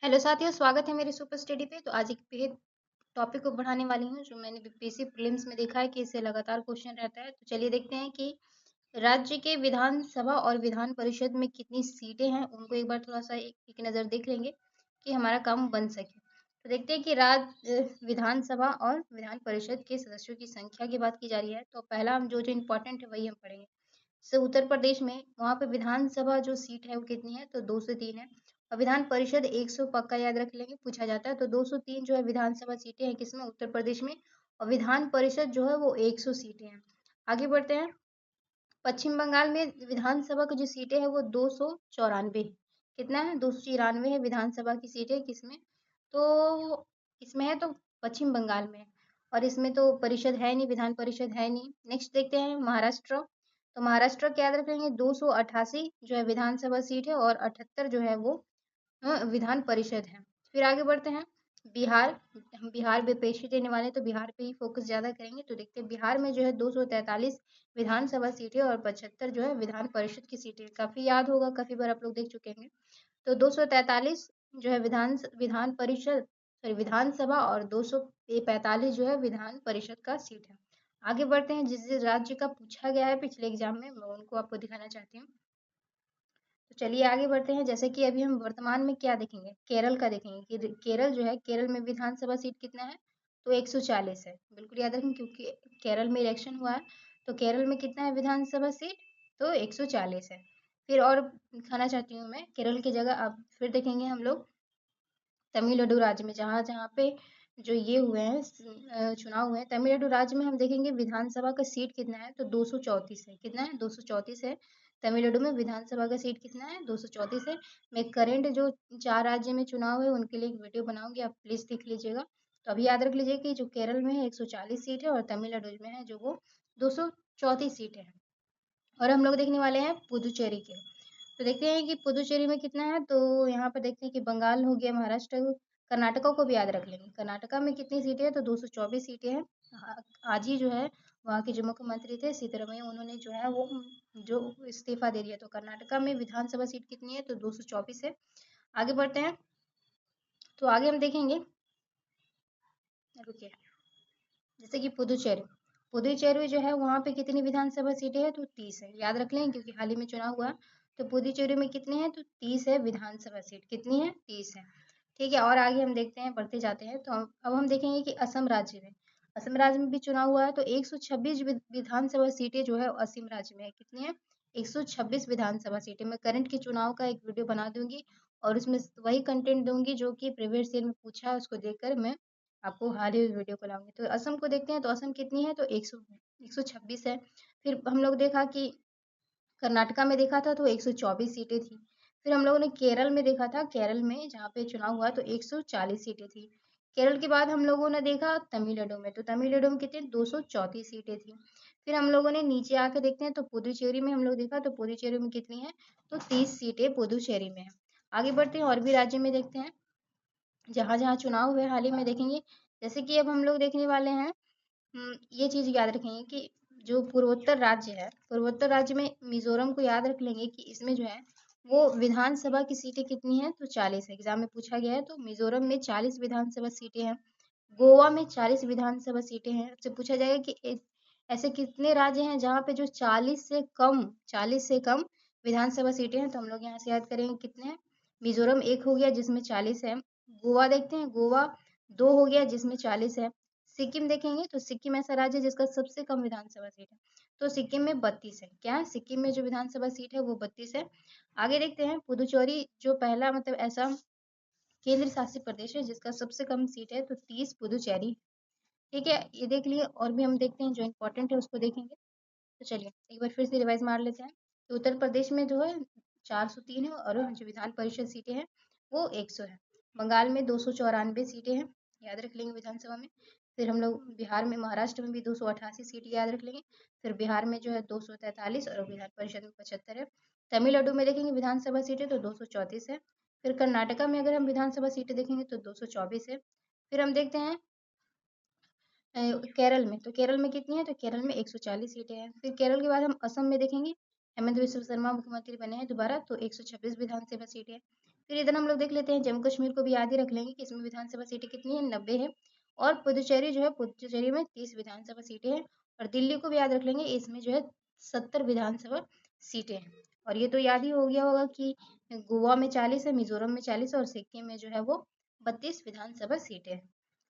Hello साथियों, स्वागत है मेरे सुपर स्टडी पे। तो आज एक बेहद टॉपिक को बढ़ाने वाली हूँ जो मैंने बीपीएससी प्रीलिम्स में देखा है कि इससे लगातार क्वेश्चन रहता है। तो चलिए देखते हैं कि राज्य के विधानसभा और विधान परिषद में कितनी सीटें हैं, उनको एक बार थोड़ा सा एक नज़र देख लेंगे कि हमारा काम बन सके। तो देखते हैं कि राज्य विधानसभा और विधान परिषद के सदस्यों की संख्या की बात की जा रही है। तो पहला हम जो जो इम्पोर्टेंट है वही हम पढ़ेंगे। जैसे उत्तर प्रदेश में वहाँ पे विधानसभा जो सीट है वो कितनी है, तो 203 है। और विधान परिषद 100 पक्का याद रख लेंगे, पूछा जाता है। तो 203 जो है विधानसभा सीटें हैं किसमें, उत्तर प्रदेश में। और विधान परिषद जो है वो 100 सीटें हैं। आगे बढ़ते हैं। पश्चिम बंगाल में विधानसभा की जो सीटें हैं वो 294, कितना है, 294 है विधानसभा की सीटें किसमें, तो इसमें है, तो पश्चिम बंगाल में। और इसमें तो परिषद है नहीं, विधान परिषद है नहीं। नेक्स्ट देखते हैं महाराष्ट्र। तो महाराष्ट्र क्या याद रखेंगे, 288 जो है विधानसभा सीट है और 78 जो है वो विधान परिषद है। फिर आगे बढ़ते हैं। बिहार। हम बिहार में पेशी देने वाले हैं, तो बिहार पे ही फोकस ज़्यादा करेंगे। तो देखते हैं बिहार में जो है 243 विधानसभा सीटें और 75 जो है विधान परिषद की सीटें। काफ़ी याद होगा, काफ़ी बार आप लोग देख चुके हैं। तो 243 जो है विधान परिषद, सॉरी विधानसभा, और 245 जो है विधान परिषद का सीट है। आगे बढ़ते हैं। जिस जिस राज्य का पूछा गया है पिछले एग्जाम में, मैं उनको आपको दिखाना चाहती हूँ। तो चलिए आगे बढ़ते हैं। जैसे कि अभी हम वर्तमान में क्या देखेंगे, केरल का देखेंगे कि केरल जो है, केरल में विधानसभा सीट कितना है, तो 140 है। बिल्कुल याद रखें क्योंकि केरल में इलेक्शन हुआ है। तो केरल में कितना है विधानसभा सीट, तो 140 है। फिर और दिखाना चाहती हूँ मैं केरल की जगह। अब फिर देखेंगे हम लोग तमिलनाडु राज्य में, जहाँ जहाँ पे जो ये हुए हैं चुनाव हुए हैं, तमिलनाडु राज्य में हम देखेंगे विधानसभा का सीट कितना है, तो 234 है। कितना है, 234 है। तमिलनाडु में विधानसभा का सीट कितना है, 234 है। मैं करंट जो 4 राज्य में चुनाव है उनके लिए एक वीडियो बनाऊंगी, आप प्लीज देख लीजिएगा। तो अभी याद रख लीजिए कि जो केरल में है 140 सीट है और तमिलनाडु में है जो वो 234 सीटें हैं। और हम लोग देखने वाले हैं पुदुचेरी के। तो देखते हैं कि पुदुचेरी में कितना है। तो यहाँ पर देखते हैं कि बंगाल हो गया, महाराष्ट्र, कर्नाटका को भी याद रख लेंगे। कर्नाटका में कितनी सीटें हैं, तो 224 सीटें हैं। आज ही जो है वहाँ के जो मुख्यमंत्री थे सिद्धरमैया, उन्होंने जो है वो जो इस्तीफा दे दिया। तो कर्नाटका में विधानसभा सीट कितनी है, तो 224 है। आगे बढ़ते हैं। तो आगे हम देखेंगे, रुकिए, जैसे कि पुदुचेरी। पुदुचेरी जो है वहाँ पे कितनी विधानसभा सीटें हैं, तो 30 है। याद रख लें क्योंकि हाल ही में चुनाव हुआ। तो पुदुचेरी में कितने हैं, तो 30 है विधानसभा सीट। कितनी है, 30 है। ठीक है, और आगे हम देखते हैं, बढ़ते जाते हैं। तो अब हम देखेंगे कि असम राज्य में, असम राज्य में भी चुनाव हुआ है। तो 126 विधानसभा सीटें जो है असम राज्य में है। कितनी है, 126 विधानसभा सीटें। मैं करंट के चुनाव का एक वीडियो बना दूंगी और उसमें वही कंटेंट दूंगी जो कि प्रीवियस ईयर में पूछा है, उसको देखकर मैं आपको हाल ही वीडियो को लाऊंगी। तो असम को देखते हैं। तो असम कितनी है, तो 126 है। फिर हम लोग देखा कि कर्नाटका में देखा था तो 124 सीटें थी। फिर हम लोगों ने केरल में देखा था, केरल में जहाँ पे चुनाव हुआ तो 140 सीटें थी। केरल के बाद हम लोगों ने देखा तमिलनाडु में। तो तमिलनाडु में कितनी, 234 सीटें थी। फिर हम लोगों ने नीचे आके देखते हैं, तो पुदुचेरी में हम लोग देखा, तो पुदुचेरी में कितनी है, तो 30 सीटें पुदुचेरी में है। आगे बढ़ते हैं, और भी राज्य में देखते हैं जहाँ जहाँ चुनाव हुए हाल ही में देखेंगे। जैसे कि अब हम लोग देखने वाले हैं, ये चीज़ याद रखेंगे कि जो पूर्वोत्तर राज्य है, पूर्वोत्तर राज्य में मिजोरम को याद रख लेंगे कि इसमें जो है वो विधानसभा की सीटें कितनी हैं, तो 40 है। एग्जाम में पूछा गया है। तो मिजोरम में 40 विधानसभा सीटें हैं। गोवा में 40 विधानसभा सीटें हैं। आपसे पूछा जाएगा कि ऐसे कितने राज्य हैं जहाँ पे जो 40 से कम विधानसभा सीटें हैं। तो हम लोग यहाँ से याद करेंगे कितने हैं। मिजोरम एक हो गया जिसमें 40 है। गोवा देखते हैं, गोवा दो हो गया जिसमें 40 है। सिक्किम देखेंगे, तो सिक्किम ऐसा राज्य है जिसका सबसे कम विधानसभा सीट है। तो सिक्किम में 32 है। क्या है, सिक्किम में जो विधानसभा सीट है वो 32 है। आगे देखते हैं पुदुचेरी, जो पहला मतलब ऐसा केंद्र शासित प्रदेश है जिसका सबसे कम सीट है, तो 30 पुदुचेरी। ठीक है, ये देख लिए। और भी हम देखते हैं जो इम्पोर्टेंट है उसको देखेंगे। तो चलिए एक बार फिर से रिवाइज मार लेते हैं। तो उत्तर प्रदेश में जो है 403 है और जो विधान परिषद सीटें हैं वो 100 है। बंगाल में 294 सीटें हैं, याद रख लेंगे विधानसभा में। फिर हम लोग बिहार में, महाराष्ट्र में भी 288 सीटें याद रख लेंगे। फिर बिहार में जो है 243 और विधान परिषद में 75 है। तमिलनाडु में देखेंगे विधानसभा सीटें तो 234 है। फिर कर्नाटका में अगर हम विधानसभा सीटें देखेंगे तो 224 है। फिर हम देखते हैं केरल में। तो केरल में कितनी है, तो केरल में 140 सीटें हैं। फिर केरल के बाद हम असम में देखेंगे, हेमंत बिस्व शर्मा मुख्यमंत्री बने हैं दोबारा, तो 126 विधानसभा सीटें हैं। फिर इधर हम लोग देख लेते हैं जम्मू कश्मीर को भी याद ही रख लेंगे कि इसमें विधानसभा सीटें कितनी है, 90 है। और पुदुचेरी जो है, पुदुचेरी में 30 विधानसभा सीटें हैं। और दिल्ली को भी याद रख लेंगे, इसमें जो है 70 विधानसभा सीटें हैं। और ये तो याद ही हो गया होगा कि गोवा में 40 है, मिजोरम में 40 और सिक्किम में जो है वो 32 विधानसभा सीटें हैं।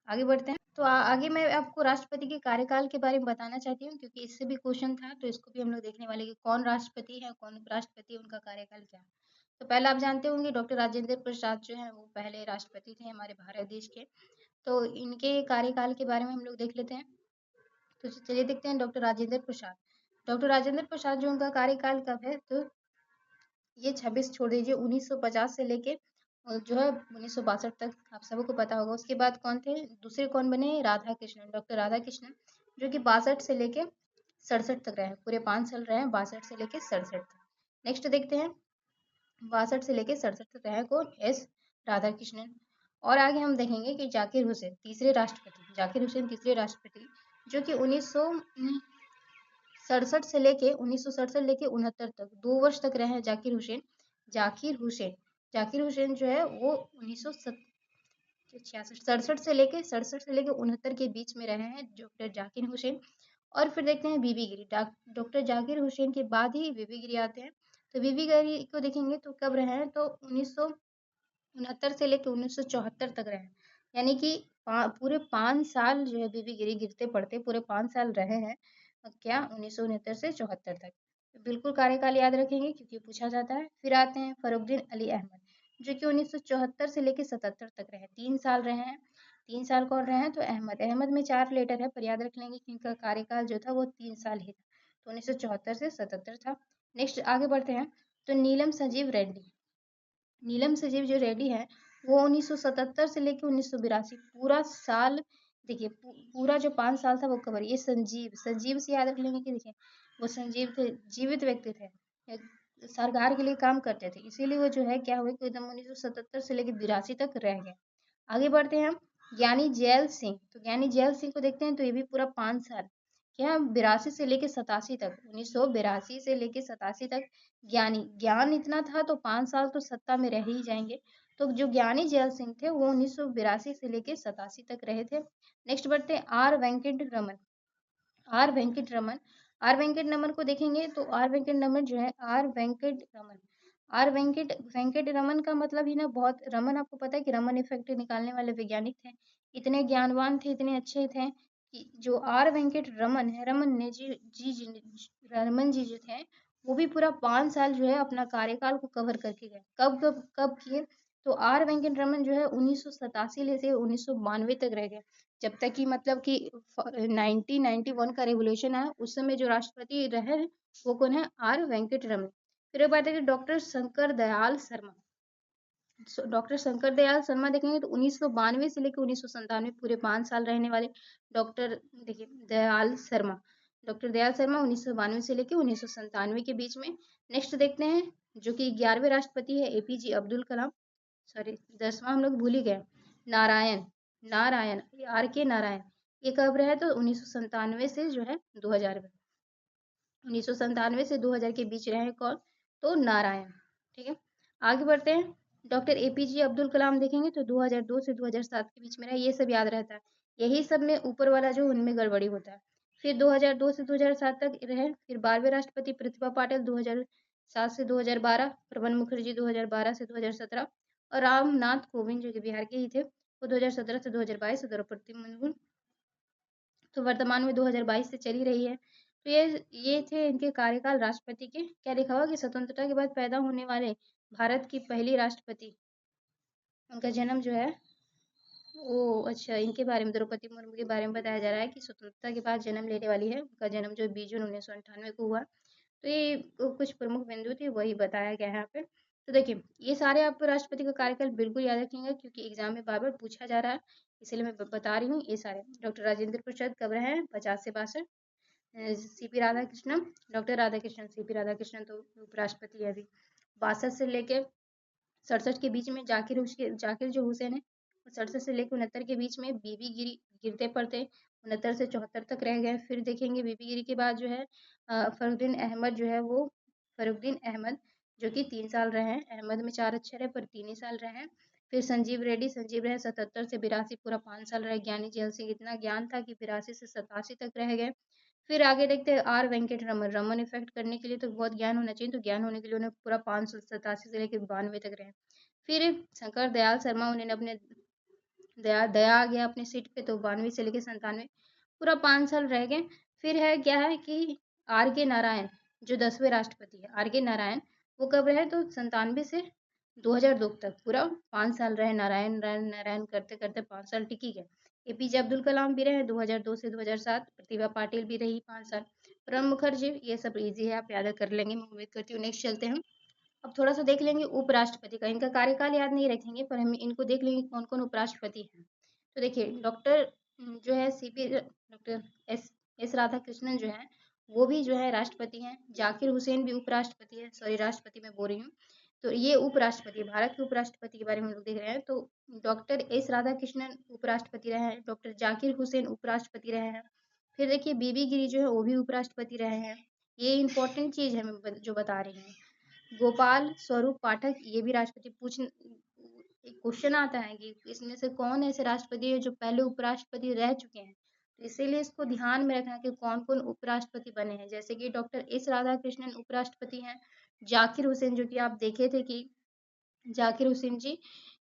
आगे बढ़ते हैं। तो आगे मैं आपको राष्ट्रपति के कार्यकाल के बारे में बताना चाहती हूँ, क्योंकि इससे भी क्वेश्चन था, तो इसको भी हम लोग देखने वाले कि कौन राष्ट्रपति है, कौन उपराष्ट्रपति है, उनका कार्यकाल क्या है। तो पहले आप जानते होंगे डॉक्टर राजेंद्र प्रसाद जो है वो पहले राष्ट्रपति थे हमारे भारत देश के। तो इनके कार्यकाल के बारे में हम लोग देख लेते हैं। तो चलिए देखते हैं डॉक्टर राजेंद्र प्रसाद। डॉक्टर राजेंद्र प्रसाद जो उनका कार्यकाल कब है, तो ये 26 छोड़ दीजिए 1950 से लेके जो है 1962 तक, आप सबको पता होगा। उसके बाद कौन थे, दूसरे कौन बने, राधा कृष्णन, डॉक्टर राधा कृष्णन, जो कि 62 से लेके 67 तक रहे, पूरे 5 साल रहे, 62 से लेके 67 तक। नेक्स्ट देखते हैं, 62 से लेके 67 तक रहे कौन, एस राधा कृष्णन। और आगे हम देखेंगे कि जाकिर हुसैन तीसरे राष्ट्रपति, जाकिर हुसैन तीसरे राष्ट्रपति, जो कि 1967 से लेके 1967 लेके 69 तक 2 वर्ष तक रहे हैं जाकिर हुसैन। जाकिर हुसैन जाकिर हुसैन जो है वो 1967 से लेके 69 के बीच में रहे हैं डॉक्टर जाकिर हुसैन। और फिर देखते हैं बीबी गिरी, डॉक्टर जाकिर हुसैन के बाद ही बीबी गिरी आते हैं। तो बीबी गिरी को देखेंगे तो कब रहे हैं, तो 1969 से लेकर 1974 तक रहे, यानी कि पूरे 5 साल जो है बीबी गिरी गिरते पड़ते पूरे 5 साल रहे हैं। क्या 1969 से 74 तक, तो बिल्कुल कार्यकाल याद रखेंगे क्योंकि पूछा जाता है। फिर आते हैं फरुखद्दीन अली अहमद, जो कि 1974 से लेकर 77 तक रहे, 3 साल रहे हैं। 3 साल कौन रहे हैं, तो अहमद, अहमद में 4 लेटर है, पर याद रख लेंगे कि इनका कार्यकाल जो था वो 3 साल ही था, तो 1974 से 77 था। नेक्स्ट आगे बढ़ते हैं। तो नीलम संजीव रेड्डी, नीलम संजीव जो रेड्डी है वो 1977 से लेकर 1982 पूरा साल, देखिए पूरा जो 5 साल था वो कवर, ये संजीव, संजीव से याद रख लेंगे कि देखिए वो संजीव थे, जीवित व्यक्ति थे, सरकार के लिए काम करते थे, इसीलिए वो जो है क्या हुए कि एकदम 1977 से लेकर 82 तक रह गए। आगे बढ़ते हैं हम। ज्ञानी जैल सिंह, तो ज्ञानी जैल सिंह को देखते हैं, तो ये भी पूरा 5 साल, क्या 82 से लेके 87 तक, 1982 से लेके 87 तक ज्ञानी, ज्ञान इतना था तो 5 साल तो सत्ता में रह ही जाएंगे। तो जो ज्ञानी जैल सिंह थे वो 1982 से लेके 87 तक रहे थे। नेक्स्ट बढ़ते हैं R Venkat Raman, R Venkat Raman, R Venkat Raman को देखेंगे तो आर वेंकट रमन जो है, आर वेंकट रमन, आर वेंकट वेंकट रमन का मतलब ही ना बहुत, रमन आपको पता है कि रमन इफेक्ट निकालने वाले वैज्ञानिक थे, इतने ज्ञानवान थे, इतने अच्छे थे कि जो आर वेंकट रमन है, रमन ने रमन जी जो थे वो भी पूरा 5 साल जो है अपना कार्यकाल को कवर करके गए। कब कब कब किए, तो आर वेंकट रमन जो है 1987 से 1992 तक रह गए, जब तक कि मतलब कि 1991 का रेवोल्यूशन आया, उस समय जो राष्ट्रपति रहे वो कौन है, आर वेंकट रमन। फिर एक बात है कि डॉक्टर शंकर दयाल शर्मा, डॉक्टर शंकर दयाल शर्मा देखेंगे तो 1992 से लेकर 1997 पूरे 5 साल रहने वाले डॉक्टर, देखिए दयाल शर्मा, डॉक्टर दयाल शर्मा 1992 से लेकर 1997 के बीच में। नेक्स्ट देखते हैं, जो कि 11वें राष्ट्रपति है एपीजे अब्दुल कलाम, सॉरी 10वां हम लोग भूल ही गए, नारायण, नारायण, आर के नारायण, ये कब रहे, तो 1997 से जो है 2000 में, 1997 से 2000 के बीच रहे कौन, तो नारायण। ठीक है, आगे बढ़ते हैं। डॉक्टर एपीजे अब्दुल कलाम देखेंगे तो 2002 से 2007 के बीच में रहे, ये सब याद रहता है, यही सब में ऊपर वाला जो उनमें गड़बड़ी होता है। फिर 2002 से 2007 तक रहे। फिर 12वें राष्ट्रपति प्रतिभा पाटिल 2007 से 2012, प्रणब मुखर्जी 2012 से 2017, और रामनाथ कोविंद जो कि बिहार के ही थे वो 2017 से 2022, और द्रौपदी मुर्मू तो वर्तमान में 2022 से चली रही है। तो ये थे इनके कार्यकाल राष्ट्रपति के। क्या लिखा हुआ कि स्वतंत्रता के बाद पैदा होने वाले भारत की पहली राष्ट्रपति, उनका जन्म जो है वो, अच्छा इनके बारे में, द्रौपदी मुर्मू के बारे में बताया जा रहा है कि स्वतंत्रता के बाद जन्म लेने वाली है, उनका जन्म जो 20 जून 1998 को हुआ। तो ये कुछ प्रमुख बिंदु थे वही बताया गया है यहाँ पे। तो देखिए ये सारे आपको राष्ट्रपति का कार्यकाल बिल्कुल याद रखेंगे, क्योंकि एग्जाम में बार बार पूछा जा रहा है, इसलिए मैं बता रही हूँ। ये सारे डॉक्टर राजेंद्र प्रसाद कब रहे हैं, 50 से 62, CP Radhakrishnan, doctor Radhakrishnan, CP Radhakrishnan तो उपराष्ट्रपति है अभी, 62 से लेके 67 के बीच में जाकिर जो हुसैन है, 67 से लेकर 69 के बीच में बीबी गिरी गिरते पड़ते 69 से 74 तक रह गए। फिर देखेंगे बीबी गिरी के बाद जो है फरुद्दीन अहमद जो है वो, फरुद्दीन अहमद जो कि 3 साल रहे हैं। अहमद में 4 अक्षर है पर 3 ही साल रहे हैं। फिर संजीव रेड्डी, संजीव रहे 77 से 82, पूरा 5 साल रहे। ज्ञानी जैल सिंह, इतना ज्ञान था कि 82 से 87 तक रह गए। फिर आगे देखते हैं आर वेंकट रमन। रमन इफेक्ट करने के लिए तो बहुत ज्ञान होना चाहिए, तो ज्ञान होने के लिए उन्हें पूरा 587 से लेकर 92 तक रहे। फिर शंकर दयाल शर्मा, उन्होंने अपने दया दया आ गया अपने सीट पे, तो 92 से लेकर 97, पूरा 5 साल रह गए। फिर है क्या है कि आर के नारायण, जो 10वें राष्ट्रपति है, आर के नारायण, वो कब रहे तो 97 से 2002 तक, पूरा 5 साल रहे। नारायण नारायण नारायण करते करते 5 साल टिकी गए। एपीजे अब्दुल कलाम भी रहे 2002 से 2007। प्रतिभा पाटिल भी रही 5 साल। प्रणब मुखर्जी, ये सब इजी है, आप याद कर लेंगे, मैं उम्मीद करती हूँ। नेक्स्ट चलते हैं। अब थोड़ा सा देख लेंगे उपराष्ट्रपति का। इनका कार्यकाल याद नहीं रखेंगे, पर हम इनको देख लेंगे कौन कौन उपराष्ट्रपति हैं। तो देखिए डॉक्टर जो है डॉक्टर एस राधाकृष्णन जो है, वो भी जो है राष्ट्रपति हैं। जाकिर हुसैन भी उपराष्ट्रपति है, सॉरी राष्ट्रपति मैं बोल रही हूँ। तो ये उपराष्ट्रपति, भारत के उपराष्ट्रपति के बारे में हम लोग देख रहे हैं। तो डॉक्टर एस राधाकृष्णन उपराष्ट्रपति रहे हैं, डॉक्टर जाकिर हुसैन उपराष्ट्रपति रहे हैं। फिर देखिए बीबी गिरी जो है वो भी उपराष्ट्रपति रहे हैं। ये इंपॉर्टेंट चीज है मैं जो बता रही हूँ। गोपाल स्वरूप पाठक, ये भी राष्ट्रपति क्वेश्चन आता है कि इसमें से कौन ऐसे राष्ट्रपति है जो पहले उपराष्ट्रपति रह चुके हैं, तो इसीलिए इसको ध्यान में रखना कि कौन कौन उपराष्ट्रपति बने हैं। जैसे कि डॉक्टर एस राधाकृष्णन उपराष्ट्रपति हैं। जाकिर हुसैन, जो कि आप देखे थे कि जाकिर हुसैन जी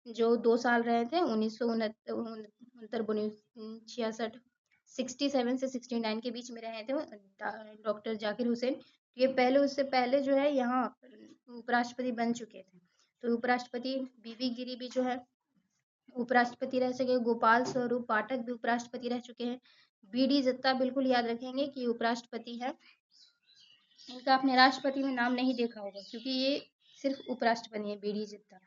जो 2 साल रहे थे, 1969 66, 67 से 69 के बीच में रहे थे डॉक्टर जाकिर हुसैन। ये पहले, उससे पहले जो है यहाँ उपराष्ट्रपति बन चुके थे। तो उपराष्ट्रपति बीबी गिरी भी जो है उपराष्ट्रपति रह चुके हैं। गोपाल स्वरूप पाठक भी उपराष्ट्रपति रह चुके हैं। बीडी जत्ता बिल्कुल याद रखेंगे कि उपराष्ट्रपति है। इनका आपने राष्ट्रपति में नाम नहीं देखा होगा, क्योंकि ये सिर्फ उपराष्ट्रपति है बीडी जत्ता,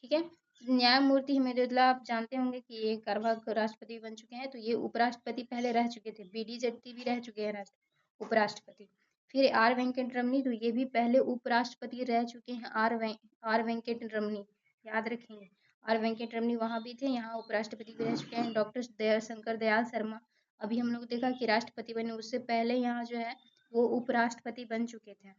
ठीक है। न्यायमूर्ति हिमायतुल्लाह, आप जानते होंगे कि ये कार्यवाहक राष्ट्रपति बन चुके हैं, तो ये उपराष्ट्रपति पहले रह चुके थे। बीडी जत्ती भी रह चुके हैं उपराष्ट्रपति। फिर आर वेंकट रमनी, तो ये भी पहले उपराष्ट्रपति रह चुके हैं। आर वेंकट रमनी याद रखेंगे। आर वेंकट रमनी वहां भी थे, यहाँ उपराष्ट्रपति भी रह चुके हैं। डॉक्टर शंकर दयाल शर्मा, अभी हम लोग देखा कि राष्ट्रपति बने, उससे पहले यहाँ जो है वो उपराष्ट्रपति बन चुके थे।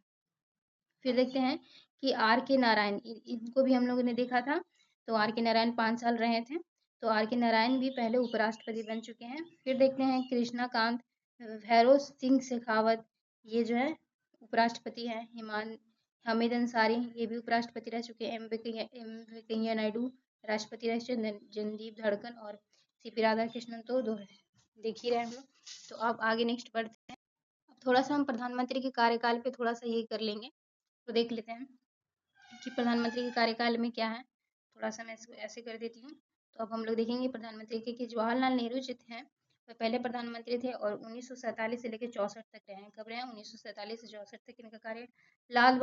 फिर देखते हैं कि आर के नारायण, इनको भी हम लोगों ने देखा था। तो आर के नारायण 5 साल रहे थे, तो आर के नारायण भी पहले उपराष्ट्रपति बन चुके हैं। फिर देखते हैं कृष्णाकांत भैरव सिंह शेखावत, ये जो है उपराष्ट्रपति हैं। हामिद अंसारी, ये भी उपराष्ट्रपति रह चुके हैं। एम वेंकैया नायडू राष्ट्रपति रह चुके हैं। जनदीप धड़कन और सीपी राधाकृष्णन तो दो देख ही रहे हम लोग। तो अब आगे नेक्स्ट बढ़ते हैं। अब थोड़ा सा हम प्रधानमंत्री के कार्यकाल पे थोड़ा सा ये कर लेंगे, तो देख लेते हैं कि प्रधानमंत्री के कार्यकाल में क्या है। थोड़ा सा मैं इसको ऐसे कर देती हूँ। तो अब हम लोग देखेंगे प्रधानमंत्री के कि जवाहरलाल नेहरू जी थे, वह पहले प्रधानमंत्री थे और 1947 से लेकर 64 तक रहे हैं। कब रहे हैं? 1947 से 64 तक इनका कार्य। लाल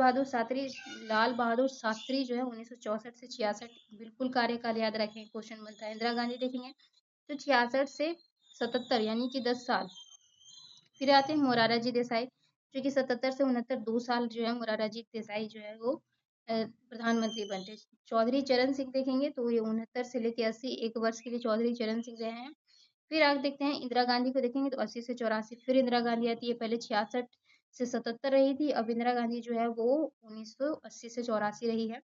बहादुर शास्त्री जो है 1964 से 66, बिल्कुल कार्यकाल याद रखें, क्वेश्चन बनता है। इंदिरा गांधी देखेंगे तो 66 से 77, यानी कि 10 साल। फिर आते हैं मोरारजी देसाई, जो कि 77 से 69, 2 साल जो है मोरारजी देसाई जो है वो प्रधानमंत्री बनते। चौधरी चरण सिंह देखेंगे तो ये 69 से लेकर 80, 1 वर्ष के लिए चौधरी चरण सिंह रहे हैं। फिर आगे देखते हैं इंदिरा गांधी को देखेंगे तो 80 से 84। फिर इंदिरा गांधी आती है, पहले 66 से 77 रही थी, अब इंदिरा गांधी जो है वो 1980 से 84 रही है।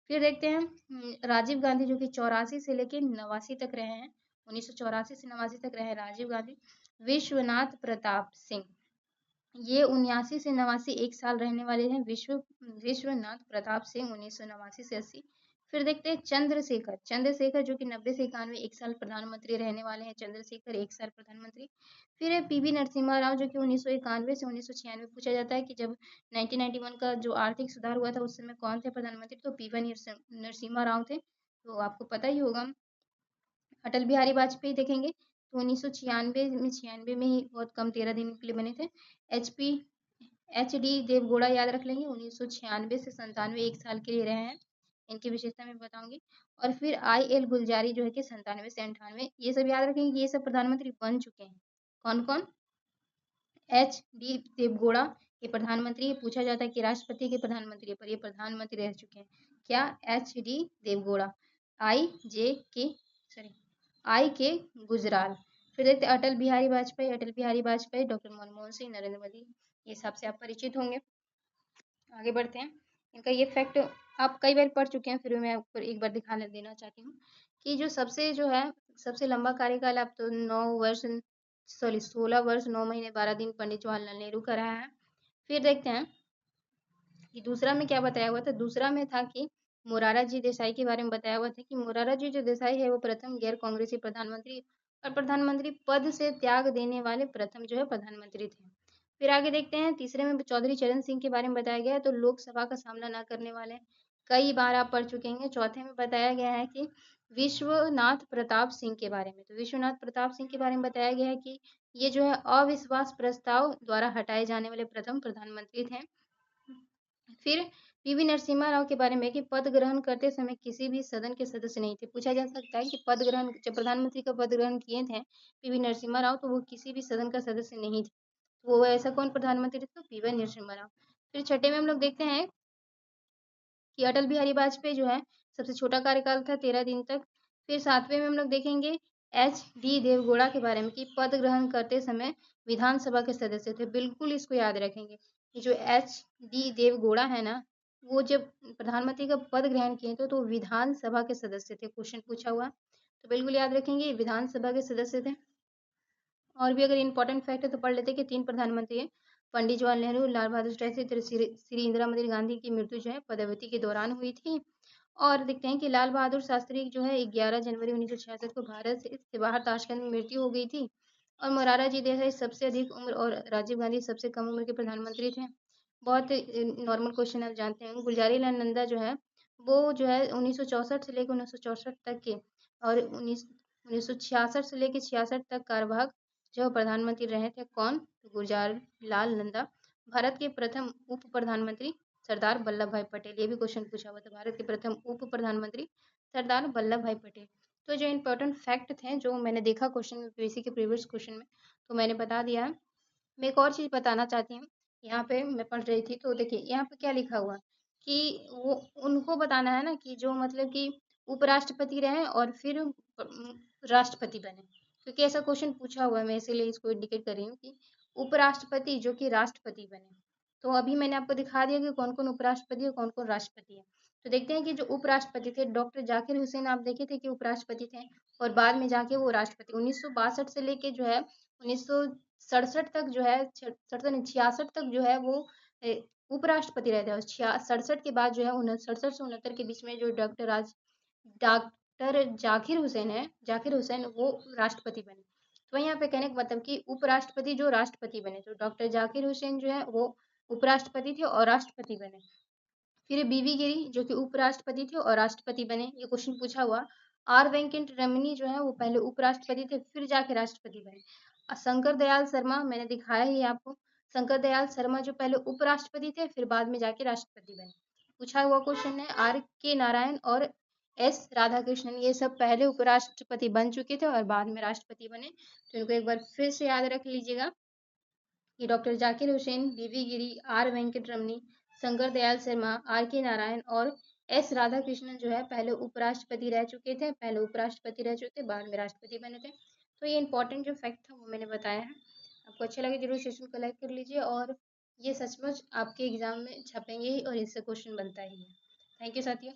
फिर देखते हैं राजीव गांधी, जो कि 84 से लेकर 89 तक रहे हैं। 1984 से 89 तक रहे राजीव गांधी। विश्वनाथ प्रताप सिंह, ये 79 से 89 1 साल रहने वाले हैं। विश्वनाथ प्रताप सिंह 1989 से 80। फिर देखते हैं चंद्रशेखर जो कि 90 से 91 1 साल प्रधानमंत्री रहने वाले हैं। चंद्रशेखर 1 साल प्रधानमंत्री। फिर है पीवी नरसिम्हा राव, जो कि 1991 से 1996। पूछा जाता है कि जब 1991 का जो आर्थिक सुधार हुआ था उस समय कौन थे प्रधानमंत्री, तो पीवी नरसिम्हा राव थे, तो आपको पता ही होगा। अटल बिहारी वाजपेयी देखेंगे तो 1996 में ही, बहुत कम 13 दिन के लिए बने थे। एच डी देवगौड़ा याद रख लेंगे, 1996 से 97 1 साल के लिए रहे हैं। इनकी विशेषता मैं बताऊंगी। और फिर आई एल गुलजारी जो है कि 97 से 98, ये सब याद रखेंगे, ये सब प्रधानमंत्री बन चुके हैं। कौन कौन? एच डी देवगौड़ा, ये प्रधानमंत्री, ये पूछा जाता है कि राष्ट्रपति के प्रधानमंत्री, पर ये प्रधानमंत्री रह चुके हैं। क्या? H D Deve Gowda. आई के गुजराल। फिर देखते अटल बिहारी वाजपेयी, डॉक्टर मनमोहन सिंह, नरेंद्र मोदी, ये सबसे आप परिचित होंगे। आगे बढ़ते हैं। इनका ये फैक्ट आप कई बार पढ़ चुके हैं, फिर भी मैं आपको एक बार दिखाने देना चाहती हूँ कि जो है सबसे लंबा कार्यकाल अब तो 16 वर्ष 9 महीने 12 दिन पंडित जवाहरलाल नेहरू का रहा है। फिर देखते हैं कि दूसरा में क्या बताया हुआ था। दूसरा में था कि मोरारजी देसाई के बारे में बताया हुआ था कि मोरारजी जो देसाई है वो प्रथम गैर कांग्रेसी प्रधानमंत्री और प्रधानमंत्री पद से त्याग देने वाले प्रथम जो है प्रधानमंत्री थे। फिर आगे देखते हैं तीसरे में चौधरी चरण सिंह के बारे में बताया गया है, तो लोकसभा का सामना ना करने वाले, कई बार आप पढ़ चुके हैं। चौथे में बताया गया है कि विश्वनाथ प्रताप सिंह के बारे में, तो विश्वनाथ प्रताप सिंह के बारे में बताया गया है कि ये जो है अविश्वास प्रस्ताव द्वारा हटाए जाने वाले प्रथम प्रधानमंत्री थे। फिर पीवी नरसिम्हा राव के बारे में कि पद ग्रहण करते समय किसी भी सदन के सदस्य नहीं थे। पूछा जा सकता है कि पद ग्रहण जब प्रधानमंत्री का पद ग्रहण किए थे पीवी नरसिम्हा राव, तो वो किसी भी सदन का सदस्य नहीं थे। तो वो ऐसा कौन प्रधानमंत्री थे? तो पीवी नरसिम्हा राव। फिर छठे में हम लोग देखते हैं कि अटल बिहारी वाजपेयी जो है सबसे छोटा कार्यकाल था 13 दिन तक। फिर सातवें में हम लोग देखेंगे एच डी देवगौड़ा के बारे में कि पद ग्रहण करते समय विधानसभा के सदस्य थे। बिल्कुल इसको याद रखेंगे। ये जो एच डी देवगौड़ा है ना, वो जब प्रधानमंत्री का पद ग्रहण किए थे तो विधानसभा के सदस्य थे। क्वेश्चन पूछा हुआ, तो बिल्कुल याद रखेंगे विधानसभा के सदस्य थे। और भी अगर इंपॉर्टेंट फैक्ट है तो पढ़ लेते हैं कि 3 प्रधानमंत्री हैं, पंडित जवाहरलाल नेहरू, लाल बहादुर शास्त्री, फिर श्री इंदिरा गांधी की मृत्यु जो है पदव्यति के दौरान हुई थी। और देखते हैं कि लाल बहादुर शास्त्री जो है 11 जनवरी 1966 को भारत से बाहर ताशकंद में मृत्यु हो गई थी। और मोरारजी देसाई सबसे अधिक उम्र और राजीव गांधी सबसे कम उम्र के प्रधानमंत्री थे। बहुत नॉर्मल क्वेश्चन आप जानते हैं। गुलजारी लाल नंदा जो है वो जो है 1964 से लेकर 1964 तक के, और 1966 से लेकर 66 तक कार्यभाग जो प्रधानमंत्री रहे थे। कौन? तो गुलजार लाल नंदा। भारत के प्रथम उप प्रधानमंत्री सरदार वल्लभ भाई पटेल। ये भी क्वेश्चन पूछा हुआ था, भारत के प्रथम उप प्रधानमंत्री सरदार वल्लभ भाई पटेल। तो जो इम्पोर्टेंट फैक्ट थे जो मैंने देखा क्वेश्चन में, पीएससी के प्रीवियस क्वेश्चन में, तो मैंने बता दिया है। मैं एक और चीज़ बताना चाहती हूँ। यहाँ पे मैं पढ़ रही थी तो देखिए यहाँ पे क्या लिखा हुआ कि वो उनको बताना है ना कि जो मतलब कि उपराष्ट्रपति रहे और फिर राष्ट्रपति बने, क्योंकि ऐसा क्वेश्चन पूछा हुआ है। मैं इसीलिए इसको इंडिकेट कर रही हूँ कि उपराष्ट्रपति जो कि राष्ट्रपति बने। तो अभी मैंने आपको दिखा दिया कि कौन कौन उपराष्ट्रपति और कौन कौन राष्ट्रपति है। तो देखते हैं कि जो उपराष्ट्रपति थे डॉक्टर जाकिर हुसैन, आप देखे थे कि उपराष्ट्रपति थे और बाद में जाके वो राष्ट्रपति 1962 से लेके जो है 1967 तक जो है 66 तक जो है वो उपराष्ट्रपति रहे थे। और 67 के बाद जो है 67 से 69 के बीच में जो डॉक्टर जाकिर हुसैन है, जाकिर हुसैन वो राष्ट्रपति बने। तो यहाँ पे कहने का मतलब कि उपराष्ट्रपति जो राष्ट्रपति बने, तो डॉक्टर जाकिर हुसैन जो है वो उपराष्ट्रपति थे और राष्ट्रपति बने। फिर बीवी गिरी जो कि उपराष्ट्रपति थे और राष्ट्रपति बने। ये क्वेश्चन पूछा हुआ। आर वेंकट रमनी जो है वो पहले उपराष्ट्रपति थे फिर जाके राष्ट्रपति बने। शंकर दयाल शर्मा मैंने दिखाया ही आपको। शंकर दयाल शर्मा जो पहले उपराष्ट्रपति थे फिर बाद में जाके राष्ट्रपति बने। पूछा हुआ क्वेश्चन है। आर के नारायण और एस राधाकृष्णन ये सब पहले उपराष्ट्रपति बन चुके थे और बाद में राष्ट्रपति बने। तो इनको एक बार फिर से याद रख लीजिएगा कि doctor Zakir Hussain, V V Giri, R Venkat Ramani, Shankar Dayal Sharma, R K Narayan और एस राधाकृष्णन जो है पहले उपराष्ट्रपति रह चुके थे, बाद में राष्ट्रपति बने थे। तो ये इंपॉर्टेंट जो फैक्ट था वो मैंने बताया है। आपको अच्छा लगे जरूर सेशन को लाइक कर लीजिए, और ये सचमुच आपके एग्जाम में छपेंगे ही और इससे क्वेश्चन बनता ही है। थैंक यू साथियों।